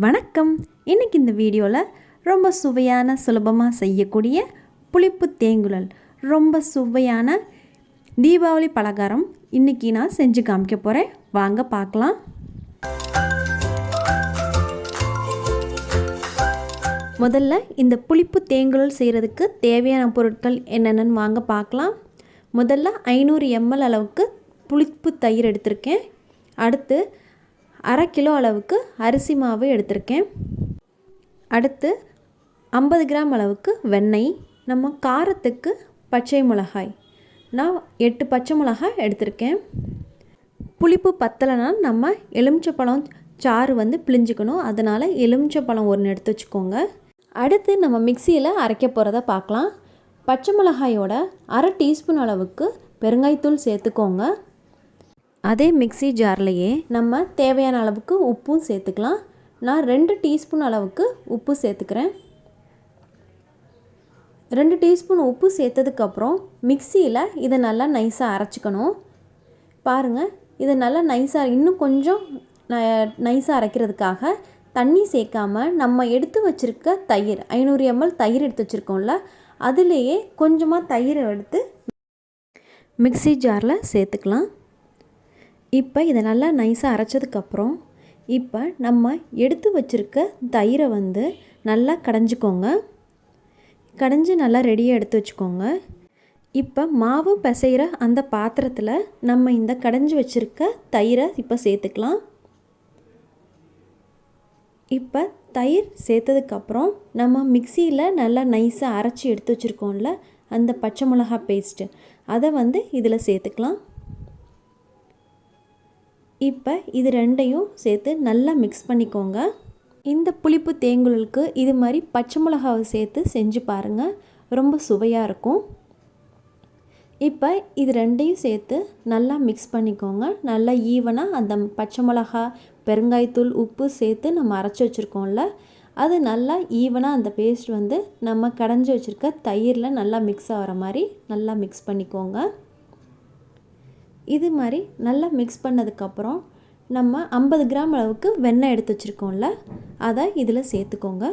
வணக்கம். இன்றைக்கி இந்த வீடியோவில் ரொம்ப சுவையான சுலபமாக செய்யக்கூடிய புளிப்பு தேங்குழல், ரொம்ப சுவையான தீபாவளி பலகாரம் இன்றைக்கி நான் செஞ்சு காமிக்க போகிறேன். வாங்க பார்க்கலாம். முதல்ல இந்த புளிப்பு தேங்குழல் செய்கிறதுக்கு தேவையான பொருட்கள் என்னென்னு வாங்க பார்க்கலாம். முதல்ல 500 ml அளவுக்கு புளிப்பு தயிர் எடுத்திருக்கேன். அடுத்து 1/2 கிலோ அளவுக்கு அரிசி மாவு எடுத்திருக்கேன். அடுத்து 50 கிராம் அளவுக்கு வெண்ணெய். நம்ம காரத்துக்கு பச்சை மிளகாய், நான் 8 பச்சை மிளகாய் எடுத்திருக்கேன். புளிப்பு பத்தலைனா நம்ம எலுமிச்சப்பழம் சாறு பிழிஞ்சிக்கணும். அதனால் எலுமிச்சப்பழம் 1 எடுத்து வச்சுக்கோங்க. அடுத்து நம்ம மிக்சியில் அரைக்க போகிறத பார்க்கலாம். பச்சை மிளகாயோட 1/2 டீஸ்பூன் அளவுக்கு பெருங்காயத்தூள் சேர்த்துக்கோங்க. அதே மிக்சி ஜார்லையே நம்ம தேவையான அளவுக்கு உப்பும் சேர்த்துக்கலாம். நான் 2 டீஸ்பூன் அளவுக்கு உப்பு சேர்த்துக்கிறேன். 2 டீஸ்பூன் உப்பு சேர்த்ததுக்கப்புறம் மிக்சியில் இதை நல்லா நைஸாக அரைச்சிக்கணும். பாருங்கள், இதை நல்லா நைஸாக இன்னும் கொஞ்சம் நைஸாக அரைக்கிறதுக்காக தண்ணி சேர்க்காமல் நம்ம எடுத்து வச்சுருக்க தயிர் 500 ml தயிர் எடுத்து வச்சுருக்கோம்ல, அதுலேயே கொஞ்சமாக தயிரை எடுத்து மிக்சி ஜாரில் சேர்த்துக்கலாம். இப்போ இதை நல்லா நைஸாக அரைச்சதுக்கப்புறம் இப்போ நம்ம எடுத்து வச்சுருக்க தயிரை நல்லா கடைஞ்சிக்கோங்க. கடைஞ்சி நல்லா ரெடியாக எடுத்து வச்சுக்கோங்க. இப்போ மாவு பிசைகிற அந்த பாத்திரத்தில் நம்ம இந்த கடைஞ்சி வச்சுருக்க தயிரை இப்போ சேர்த்துக்கலாம். இப்போ தயிர் சேர்த்ததுக்கப்புறம் நம்ம மிக்சியில் நல்லா நைஸாக அரைச்சி எடுத்து வச்சுருக்கோம்ல அந்த பச்சை மிளகா பேஸ்ட்டு, அதை இதில் சேர்த்துக்கலாம். இப்போ இது ரெண்டையும் சேர்த்து நல்லா மிக்ஸ் பண்ணிக்கோங்க. இந்த புளிப்பு தேங்குழலுக்கு இது மாதிரி பச்சை மிளகாவை சேர்த்து செஞ்சு பாருங்கள், ரொம்ப சுவையாக இருக்கும். இப்போ இது ரெண்டையும் சேர்த்து நல்லா மிக்ஸ் பண்ணிக்கோங்க. நல்லா ஈவனாக அந்த பச்சை மிளகா, பெருங்காயத்தூள், உப்பு சேர்த்து நம்ம அரைச்சி வச்சுருக்கோம்ல, அது நல்லா ஈவனாக அந்த பேஸ்ட் நம்ம கடைஞ்சி வச்சுருக்க தயிரில் நல்லா மிக்ஸ் ஆகிற மாதிரி நல்லா மிக்ஸ் பண்ணிக்கோங்க. இது மாதிரி நல்லா மிக்ஸ் பண்ணதுக்கப்புறம் நம்ம 50 கிராம் அளவுக்கு வெண்ணெய் எடுத்து வச்சுருக்கோம்ல, அதை இதில் சேர்த்துக்கோங்க.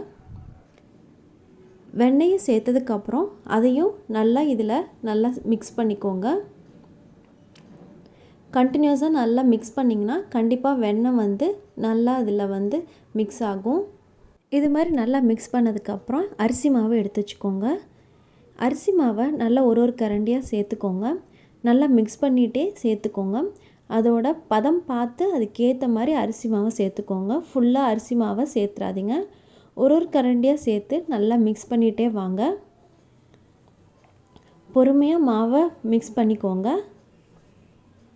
வெண்ணெயை சேர்த்ததுக்கப்புறம் அதையும் நல்லா இதில் நல்லா மிக்ஸ் பண்ணிக்கோங்க. கண்டினியூஸாக நல்லா மிக்ஸ் பண்ணிங்கன்னா கண்டிப்பாக வெண்ணெய் நல்லா அதில் மிக்ஸ் ஆகும். இது மாதிரி நல்லா மிக்ஸ் பண்ணதுக்கப்புறம் அரிசி மாவு எடுத்து வச்சுக்கோங்க. அரிசி மாவை நல்லா ஒரு கரண்டியாக சேர்த்துக்கோங்க. நல்லா மிக்ஸ் பண்ணிகிட்டே சேர்த்துக்கோங்க. அதோட பதம் பார்த்து அதுக்கேற்ற மாதிரி அரிசி மாவை சேர்த்துக்கோங்க. ஃபுல்லாக அரிசி மாவை சேர்த்துறாதீங்க. ஒரு கரண்டியாக சேர்த்து நல்லா மிக்ஸ் பண்ணிகிட்டே வாங்க. பொறுமையாக மாவை மிக்ஸ் பண்ணிக்கோங்க.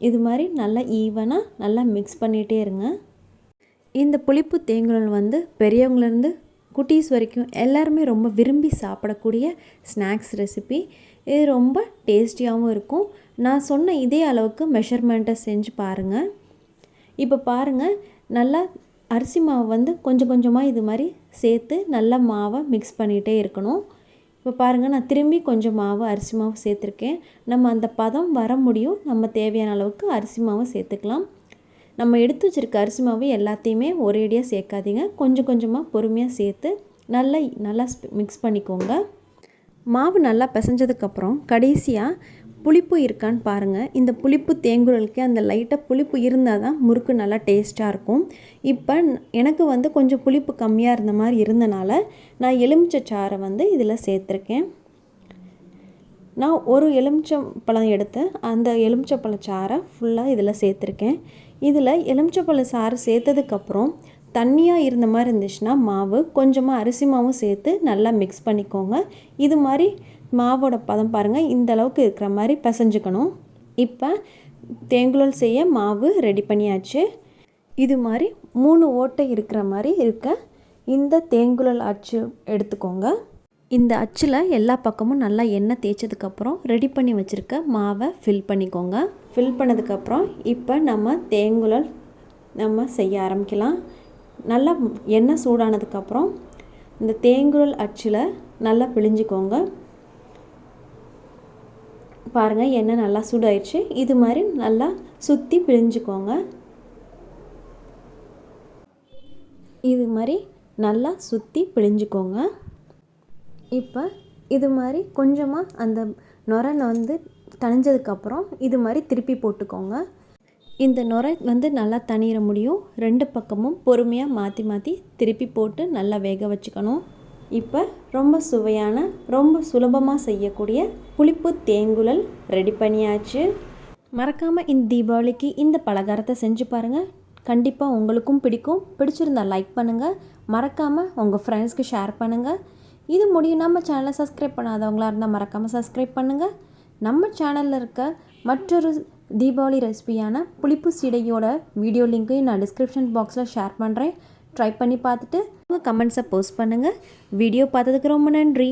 இது மாதிரி நல்லா ஈவனாக நல்லா மிக்ஸ் பண்ணிகிட்டே இருங்க. இந்த புளிப்பு தேங்குழல் பெரியவங்கலேருந்து குட்டீஸ் வரைக்கும் எல்லாருமே ரொம்ப விரும்பி சாப்பிடக்கூடிய ஸ்நாக்ஸ் ரெசிபி. இது ரொம்ப டேஸ்டியாகவும் இருக்கும். நான் சொன்ன இதே அளவுக்கு மெஷர்மெண்ட்டை செஞ்சு பாருங்கள். இப்போ பாருங்கள், நல்லா அரிசி மாவு கொஞ்சம் கொஞ்சமாக இது மாதிரி சேர்த்து நல்லா மாவை மிக்ஸ் பண்ணிகிட்டே இருக்கணும். இப்போ பாருங்கள், நான் திரும்பி கொஞ்சம் அரிசி மாவு சேர்த்துருக்கேன். நம்ம அந்த பதம் வர முடியும். நம்ம தேவையான அளவுக்கு அரிசி மாவை சேர்த்துக்கலாம். நம்ம எடுத்து வச்சுருக்க அரிசி மாவு எல்லாத்தையுமே ஒரேடியாக சேர்க்காதீங்க. கொஞ்சம் கொஞ்சமாக பொறுமையாக சேர்த்து நல்லா மிக்ஸ் பண்ணிக்கோங்க. மாவு நல்லா பிசைஞ்சதுக்கப்புறம் கடைசியாக புளிப்பு இருக்கான்னு பாருங்கள். இந்த புளிப்பு தேங்குழலுக்கு அந்த லைட்டாக புளிப்பு இருந்தால் தான் முறுக்கு நல்லா டேஸ்ட்டாக இருக்கும். இப்போ எனக்கு கொஞ்சம் புளிப்பு கம்மியாக இருந்த மாதிரி இருந்தனால நான் எலுமிச்சை சாறை இதில் சேர்த்துருக்கேன். நான் ஒரு எலுமிச்சப்பழம் எடுத்து அந்த எலுமிச்சப்பழ சாறை ஃபுல்லாக இதில் சேர்த்துருக்கேன். இதில் எலுமிச்சப்பழ சாறு சேர்த்ததுக்கப்புறம் தண்ணியாக இருந்த மாதிரி இருந்துச்சுன்னா மாவு கொஞ்சமாக அரிசி மாவும் சேர்த்து நல்லா மிக்ஸ் பண்ணிக்கோங்க. இது மாதிரி மாவோட பதம் பாருங்கள், இந்த அளவுக்கு இருக்கிற மாதிரி பிசைஞ்சுக்கணும். இப்போ தேங்குழல் செய்ய மாவு ரெடி பண்ணியாச்சு. இது மாதிரி 3 ஓட்டை இருக்கிற மாதிரி இருக்க இந்த தேங்குழல் அச்சு எடுத்துக்கோங்க. இந்த அச்சில் எல்லா பக்கமும் நல்லா எண்ணெய் தேய்ச்சதுக்கப்புறம் ரெடி பண்ணி வச்சுருக்க மாவை ஃபில் பண்ணிக்கோங்க. ஃபில் பண்ணதுக்கப்புறம் இப்போ நம்ம தேங்குழல் நம்ம செய்ய ஆரம்பிக்கலாம். நல்லா எண்ணெய் சூடானதுக்கப்புறம் இந்த தேங்குழல் அச்சில் நல்லா பிழிஞ்சிக்கோங்க. பாருங்கள், எண்ணெய் நல்லா சூடாயிடுச்சு. இது மாதிரி நல்லா சுற்றி பிழிஞ்சிக்கோங்க. இது மாதிரி நல்லா சுற்றி பிழிஞ்சுக்கோங்க. இப்போ இது மாதிரி கொஞ்சமாக அந்த நுரை வந்து தணிஞ்சதுக்கப்புறம் இது மாதிரி திருப்பி போட்டுக்கோங்க. இந்த நுரை வந்து நல்லா தணிகிற முடியும். 2 பக்கமும் பொறுமையாக மாற்றி மாற்றி திருப்பி போட்டு நல்லா வேக வச்சுக்கணும். இப்போ ரொம்ப சுவையான, ரொம்ப சுலபமாக செய்யக்கூடிய புளிப்பு தேங்குழல் ரெடி பண்ணியாச்சு. மறக்காமல் இந்த தீபாவளிக்கு இந்த பலகாரத்தை செஞ்சு பாருங்கள். கண்டிப்பாக உங்களுக்கும் பிடிக்கும். பிடிச்சிருந்தால் லைக் பண்ணுங்கள். மறக்காமல் உங்கள் ஃப்ரெண்ட்ஸ்க்கு ஷேர் பண்ணுங்கள். இது முடியும். நம்ம சேனலை சப்ஸ்கிரைப் பண்ணாதவங்களாக இருந்தால் மறக்காமல் சப்ஸ்கிரைப் பண்ணுங்கள். நம்ம சேனலில் இருக்க மற்றொரு தீபாவளி ரெசிபியான புளிப்பு சீடையோட வீடியோ லிங்க்கையும் நான் டிஸ்கிரிப்ஷன் பாக்ஸில் ஷேர் பண்ணுறேன். ட்ரை பண்ணி பார்த்துட்டு உங்கள் கமெண்ட்ஸை போஸ்ட் பண்ணுங்கள். வீடியோ பார்த்ததுக்கு ரொம்ப நன்றி.